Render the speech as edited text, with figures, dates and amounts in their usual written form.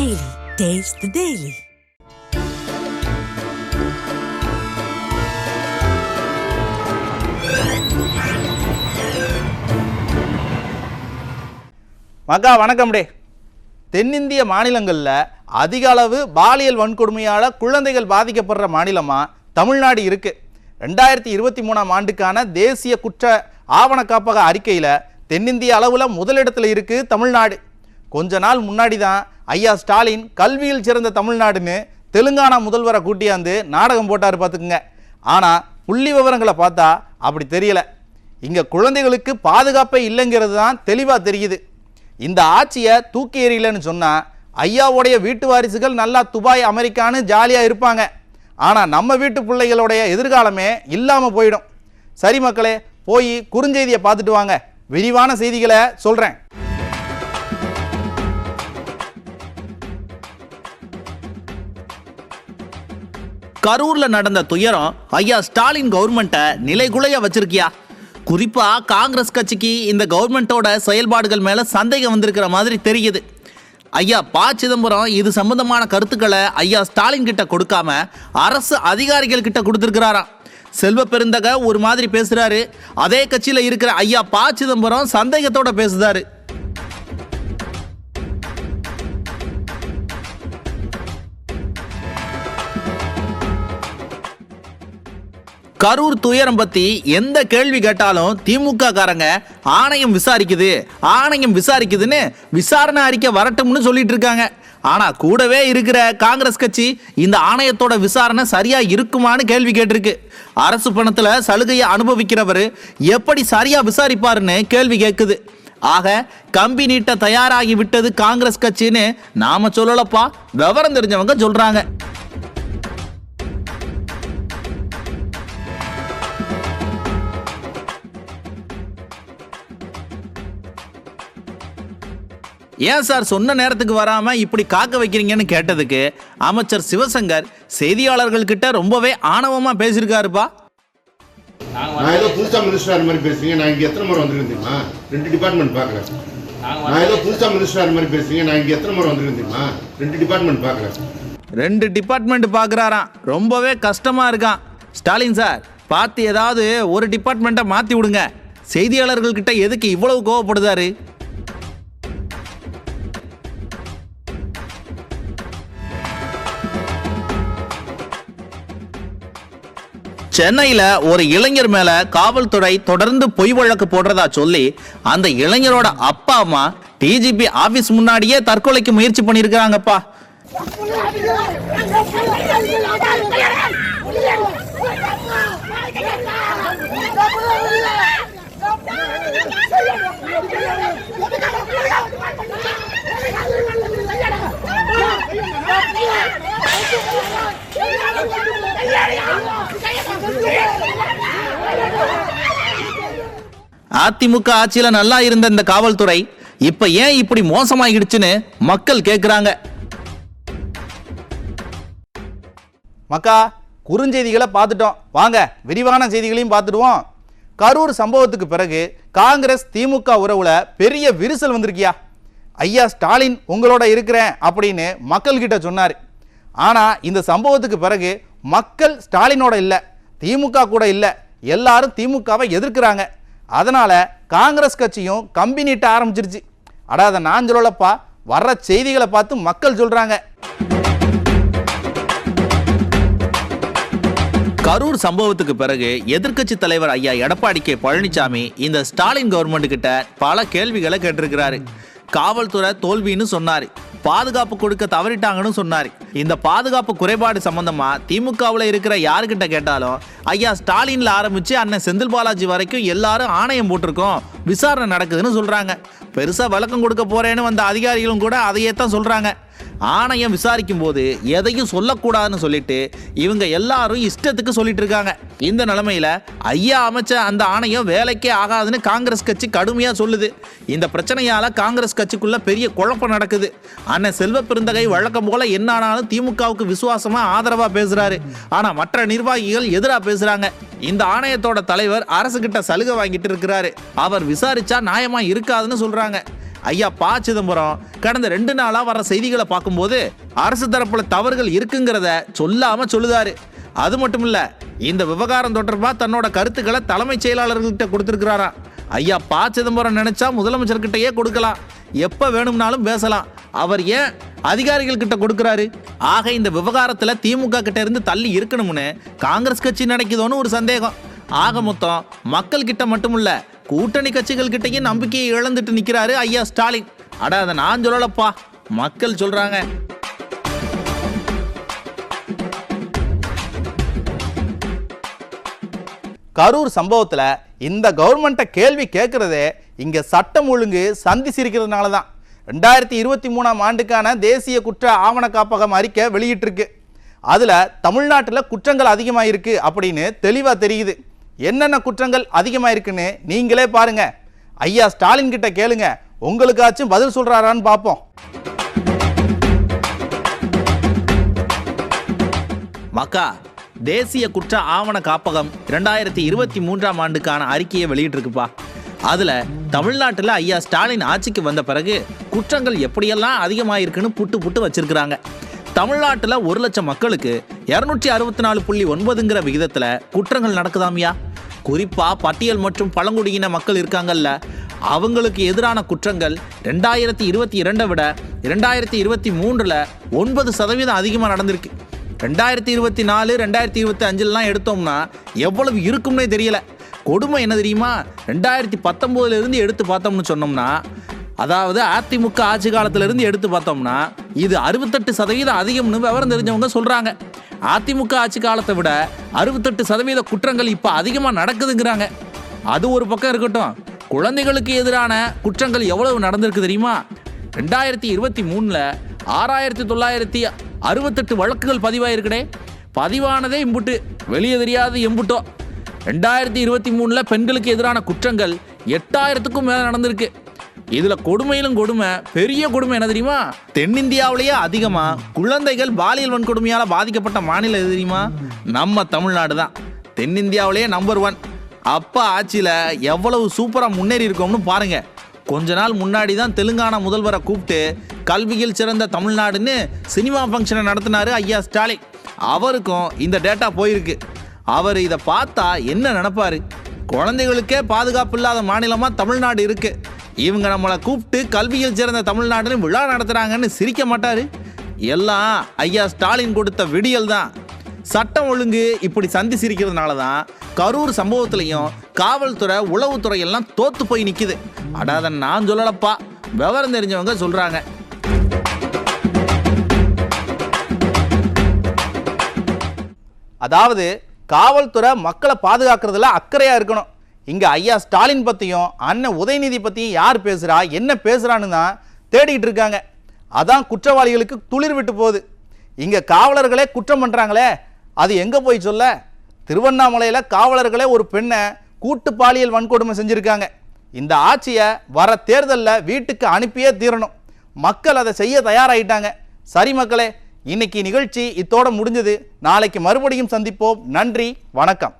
Daily. Taste the Daily. மக்கா வணக்கம் டே. தென்னிந்திய மாநிலங்களில் அதிக அளவு பாலியல் வன்கொடுமையால் குழந்தைகள் பாதிக்கப்படுற மாநிலமாக தமிழ்நாடு இருக்குது. 2023ஆம் ஆண்டுக்கான தேசிய குற்ற ஆவண காப்பக அறிக்கையில் தென்னிந்திய அளவில் முதலிடத்தில் இருக்குது தமிழ்நாடு. கொஞ்ச நாள் முன்னாடி தான் ஐயா ஸ்டாலின் கல்வியில் சிறந்த தமிழ்நாடுன்னு தெலுங்கானா முதல்வரை கூட்டியாந்து நாடகம் போட்டார் பார்த்துக்குங்க. ஆனால் புள்ளி விவரங்களை பார்த்தா அப்படி தெரியல. இங்கே குழந்தைகளுக்கு பாதுகாப்பே இல்லைங்கிறது தான் தெளிவாக தெரியுது. இந்த ஆட்சியை தூக்கி எறியலன்னு சொன்னால் ஐயாவுடைய வீட்டு வாரிசுகள் நல்லா துபாய் அமெரிக்கான்னு ஜாலியாக இருப்பாங்க. ஆனால் நம்ம வீட்டு பிள்ளைகளுடைய எதிர்காலமே இல்லாமல் போயிடும். சரி மக்களே, போய் குறுஞ்செய்தியை பார்த்துட்டு வாங்க, விரிவான செய்திகளை சொல்கிறேன். கரூர்ல நடந்த துயரம் ஐயா ஸ்டாலின் கவர்மெண்ட்டை நிலைகுலைய வச்சிருக்கியா? குறிப்பா காங்கிரஸ் கட்சிக்கு இந்த கவர்மெண்டோட செயல்பாடுகள் மேல சந்தேகம் வந்திருக்கிற மாதிரி தெரியுது. ஐயா ப. சிதம்பரம் இது சம்பந்தமான கருத்துக்களை ஐயா ஸ்டாலின் கிட்ட கொடுக்காம அரசு அதிகாரிகள் கிட்ட கொடுத்திருக்கிறாராம். செல்வ பெருந்தக ஒரு மாதிரி பேசுறாரு, அதே கட்சியில இருக்கிற ஐயா ப. சிதம்பரம் சந்தேகத்தோட பேசுறாரு. கரூர் துயரம் பத்தி எந்த கேள்வி கேட்டாலும் திமுக காரங்க ஆணையம் விசாரிக்குதுன்னு விசாரணை அறிக்கை வரட்டும்னு சொல்லிட்டு இருக்காங்க. ஆனா கூடவே இருக்கிற காங்கிரஸ் கட்சி இந்த ஆணையத்தோட விசாரணை சரியா இருக்குமான்னு கேள்வி கேட்டிருக்கு. அரசு பணத்துல சலுகையை அனுபவிக்கிறவர் எப்படி சரியா விசாரிப்பாருன்னு கேள்வி கேட்குது. ஆக கம்பி நீட்ட தயாராகி விட்டது காங்கிரஸ் கட்சின்னு நாம சொல்லலப்பா, விவரம் தெரிஞ்சவங்க சொல்றாங்க. ஏன் சார் சொன்ன நேரத்துக்கு வராம இப்படி காக்க வைக்கிறீங்கன்னு கேட்டதுக்கு அமைச்சர் சிவசங்கர் செய்தியாளர்கள் கிட்ட ரொம்பவே ஆணவமா பேசியிருக்காருப்பா. நான் ஏதோ புதுசா மினிஸ்டர் மாதிரி பேசுறீங்க, நான் இங்க எத்தனை முறை வந்திருக்கேன் தெரியுமா? 2 டிபார்ட்மெண்ட் பார்க்குறேன். நான் ஏதோ புதுசா மினிஸ்டர் மாதிரி பேசுறீங்க, நான் இங்க எத்தனை முறை வந்திருக்கேன் தெரியுமா? 2 டிபார்ட்மெண்ட் பார்க்குறேன். 2 டிபார்ட்மெண்ட் பார்க்குறாராம், ரொம்பவே கஷ்டமா இருக்கான். ஸ்டாலின் சார் பார்த்து ஏதாவது ஒரு டிபார்ட்மெண்ட்டை மாற்றி விடுங்க. செய்தியாளர்கள் கிட்ட எதுக்கு இவ்வளவு கோவப்படுதாரு? சென்னையில ஒரு இளைஞர் மேல காவல்துறை தொடர்ந்து பொய் வழக்கு போடுறதா சொல்லி அந்த இளைஞரோட அப்பா அம்மா டிஜிபி ஆபீஸ் முன்னாடியே தற்கொலைக்கு முயற்சி பண்ணிருக்காங்கப்பா. அதிமுக ஆட்சியில நல்லா இருந்த இந்த காவல்துறை இப்ப ஏன் இப்படி மோசமாகிடுச்சுன்னு மக்கள் கேட்கிறாங்க. மக்கா, குறுஞ்செய்திகளை பார்த்துட்டோம், வாங்க விரிவான செய்திகளையும் பார்த்துடுவோம். கரூர் சம்பவத்துக்கு பிறகு காங்கிரஸ் திமுக உறவுல பெரிய விரிசல் வந்திருக்கியா? ஐயா ஸ்டாலின் உங்களோட இருக்கிறேன் அப்படின்னு மக்கள் கிட்ட சொன்னார். ஆனா இந்த சம்பவத்துக்கு பிறகு மக்கள் ஸ்டாலினோட இல்லை, திமுக கூட இல்லை, எல்லாரும் திமுகவை எதிர்க்கிறாங்க. அதனால காங்கிரஸ் கட்சியும் கம்பி நீட்ட ஆரம்பிச்சிருச்சு. அடாத நான் சொல்லலப்பா, வர்ற செய்திகளை பார்த்து மக்கள் சொல்றாங்க. கரூர் சம்பவத்துக்கு பிறகு எதிர்க்கட்சி தலைவர் ஐயா எடப்பாடி கே. பழனிசாமி இந்த ஸ்டாலின் கவர்மெண்ட் கிட்ட பல கேள்விகளை கேட்டிருக்கிறாரு. காவல்துறை தோல்வின்னு சொன்னாரு, பாதுகாப்பு கொடுக்க தவறிட்டாங்கன்னு சொன்னாரு. இந்த பாதுகாப்பு குறைபாடு சம்பந்தமா திமுகவில் இருக்கிற யாருக்கிட்ட கேட்டாலும் ஐயா ஸ்டாலின்ல ஆரம்பிச்சு அண்ணன் செந்தில் பாலாஜி வரைக்கும் எல்லாரும் ஆணையம் போட்டிருக்கோம், விசாரணை நடக்குதுன்னு சொல்றாங்க. பெருசா விளக்கம் கொடுக்க போறேன்னு வந்த அதிகாரிகளும் கூட அதையே தான் சொல்றாங்க. ஆணையம் விசாரிக்கும் போது எதையும் சொல்லக்கூடாதுன்னு சொல்லிட்டு இவங்க எல்லாரும் இஷ்டத்துக்கு சொல்லிட்டு இருக்காங்க. இந்த நிலைமையில ஐயா அமைச்ச அந்த ஆணையம் வேலைக்கே ஆகாதுன்னு காங்கிரஸ் கட்சி கடுமையா சொல்லுது. இந்த பிரச்சனையால காங்கிரஸ் கட்சிக்குள்ள பெரிய குழப்பம் நடக்குது. அண்ணன் செல்வ பெருந்தகை வழக்கம் போல என்ன ஆனாலும் திமுகவுக்கு விசுவாசமா ஆதரவா பேசுறாரு. ஆனா மற்ற நிர்வாகிகள் எதிராக பேசுறாங்க. இந்த ஆணையத்தோட தலைவர் அரசு கிட்ட சலுகை வாங்கிட்டு இருக்கிறாரு. அவர் விசாரிச்சா நியாயமா இருக்காதுன்னு சொல்றாங்க. ஐயா ப சிதம்பரம் கடந்த 2 நாளா வர செய்திகளை பார்க்கும்போது அரசு தரப்புல தவறுகள் இருக்குங்கிறத சொல்லாம சொல்லுதாரு. அது மட்டும் இல்ல, இந்த விவகாரம் தொடர்பா தன்னோட கருத்துக்களை தலைமைச் செயலாளர்கள்கிட்ட கொடுத்திருக்கிறாரா. ஐயா ப சிதம்பரம் நினைச்சா முதலமைச்சர்கிட்டயே கொடுக்கலாம், எப்ப வேணும்னாலும் பேசலாம். அவர் ஏன் அதிகாரிகள் கிட்ட கொடுக்கிறாரு? ஆக இந்த விவகாரத்துல திமுக கிட்ட இருந்து தள்ளி இருக்கணும்னு காங்கிரஸ் கட்சி நினைக்குதோன்னு ஒரு சந்தேகம். ஆக மொத்தம் மக்கள் கிட்ட மட்டுமில்ல, கூட்டணி கட்சிகள் கிட்டையும் நம்பிக்கையை இழந்துட்டு நிக்கிறாரு ஐயா ஸ்டாலின். அட அதை நான் சொல்லலப்பா, மக்கள் சொல்றாங்க. கரூர் சம்பவத்துல இந்த கவர்மெண்ட்டை கேள்வி கேட்கறதே இங்க சட்டம் ஒழுங்கு சந்தி சிரிக்கிறதுனால தான். 2023ஆம் ஆண்டுக்கான தேசிய குற்ற ஆவண காப்பகம் அறிக்கை வெளியிட்டிருக்கு. அதுல தமிழ்நாட்டில் குற்றங்கள் அதிகமாயிருக்கு அப்படின்னு தெளிவா தெரியுது. என்னென்ன குற்றங்கள் அதிகமாயிருக்குன்னு நீங்களே பாருங்க. ஐயா ஸ்டாலின் கிட்ட கேளுங்க, உங்களுக்காச்சும் பதில் சொல்றாரான்னு பார்ப்போம். மக்கா, தேசிய குற்ற ஆவண காப்பகம் 2023ஆம் ஆண்டுக்கான அறிக்கையை வெளியிட்டிருக்குப்பா. அதுல தமிழ்நாட்டில் ஐயா ஸ்டாலின் ஆட்சிக்கு வந்த பிறகு குற்றங்கள் எப்படியெல்லாம் அதிகமாயிருக்குன்னு புட்டு வச்சிருக்கிறாங்க. தமிழ்நாட்டில் 1 லட்சம் மக்களுக்கு 264.9ங்கிற விகிதத்துல குற்றங்கள் நடக்குதாமியா. குறிப்பா பட்டியல் மற்றும் பழங்குடியின மக்கள் இருக்காங்கல்ல, அவங்களுக்கு எதிரான குற்றங்கள் 2022 விட 2023ல் 9% அதிகமாக நடந்திருக்கு. 2024 2025 எடுத்தோம்னா எவ்வளவு இருக்கும்னே தெரியல. கொடுமை என்ன தெரியுமா, 2019 எடுத்து பார்த்தோம்னு சொன்னோம்னா, அதாவது அதிமுக ஆட்சி காலத்திலிருந்து எடுத்து பார்த்தோம்னா இது 68% அதிகம்னு விவரம் தெரிஞ்சவங்க சொல்றாங்க. அதிமுக ஆட்சி காலத்தை விட 68% குற்றங்கள் இப்ப அதிகமா நடக்குதுங்கிறாங்க. அது ஒரு பக்கம் இருக்கட்டும், குழந்தைகளுக்கு எதிரான குற்றங்கள் எவ்வளவு நடந்திருக்கு தெரியுமா? 2023ல் 6968 வழக்குகள் பதிவாயிருக்கடே. பதிவானதே இம்புட்டு, வெளியே தெரியாது எம்புட்டோ. 2023ல் பெண்களுக்கு எதிரான குற்றங்கள் 8000க்கும் மேல நடந்திருக்கு. இதுல கொடுமையிலும் கொடுமை, பெரிய கொடுமை என்ன தெரியுமா? தென்னிந்தியாவிலேயே அதிகமா குழந்தைகள் பாலியல் வன்கொடுமையால பாதிக்கப்பட்ட மாநிலம் எது தெரியுமா? நம்ம தமிழ்நாடு தான். தென்னிந்தியாவிலேயே நம்பர் 1. அப்பா ஆட்சியில எவ்வளவு சூப்பரா முன்னேறி இருக்கோம்னு பாருங்க. கொஞ்ச நாள் முன்னாடி தான் தெலுங்கானா முதல்வரை கூப்பிட்டு கல்வியில் சிறந்த தமிழ்நாடுன்னு சினிமா ஃபங்க்ஷனை நடத்தினாரு ஐயா ஸ்டாலின். அவருக்கும் இந்த டேட்டா போயிருக்கு. அவர் இதை பார்த்தா என்ன நினைப்பாரு? குழந்தைகளுக்கே பாதுகாப்பு இல்லாத மாநிலமா தமிழ்நாடு இருக்கு, இவங்க நம்மளை கூப்பிட்டு கல்வியில் சிறந்த தமிழ்நாடுன்னு விழா நடத்துறாங்கன்னு சிரிக்க மாட்டாரு? எல்லாம் ஐயா ஸ்டாலின் கொடுத்த விடியல் தான். சட்டம் ஒழுங்கு இப்படி சந்தி சிரிக்கிறதுனால தான் கரூர் சம்பவத்திலையும் காவல்துறை உளவுத்துறை எல்லாம் தோத்து போய் நிக்குது. அடாத நான் சொல்லலப்பா, விவரம் தெரிஞ்சவங்க சொல்றாங்க. அதாவது காவல்துறை மக்களை பாதுகாக்கிறதுல அக்கறையா இருக்கணும். இங்க ஐயா ஸ்டாலின் பத்தியும் அண்ணன் உதயநிதி பத்தியும் யார் பேசுறா, என்ன பேசுறான்னு தான் தேடிட்டு இருக்காங்க. அதான் குற்றவாளிகளுக்கு துளிர் விட்டு போகுது. இங்க காவலர்களே குற்றம் பண்றாங்களே, அது எங்க போய் சொல்ல? திருவண்ணாமலையில காவலர்களே ஒரு பெண்ணை கூட்டு பாலியல் வன்கொடுமை செஞ்சிருக்காங்க. இந்த ஆட்சியை வர தேர்தலில் வீட்டுக்கு அனுப்பியே தீரணும். மக்கள் அதை செய்ய தயாராயிட்டாங்க. சரி மக்களே, இன்னைக்கு நிகழ்ச்சி இத்தோட முடிஞ்சது. நாளைக்கு மறுபடியும் சந்திப்போம். நன்றி, வணக்கம்.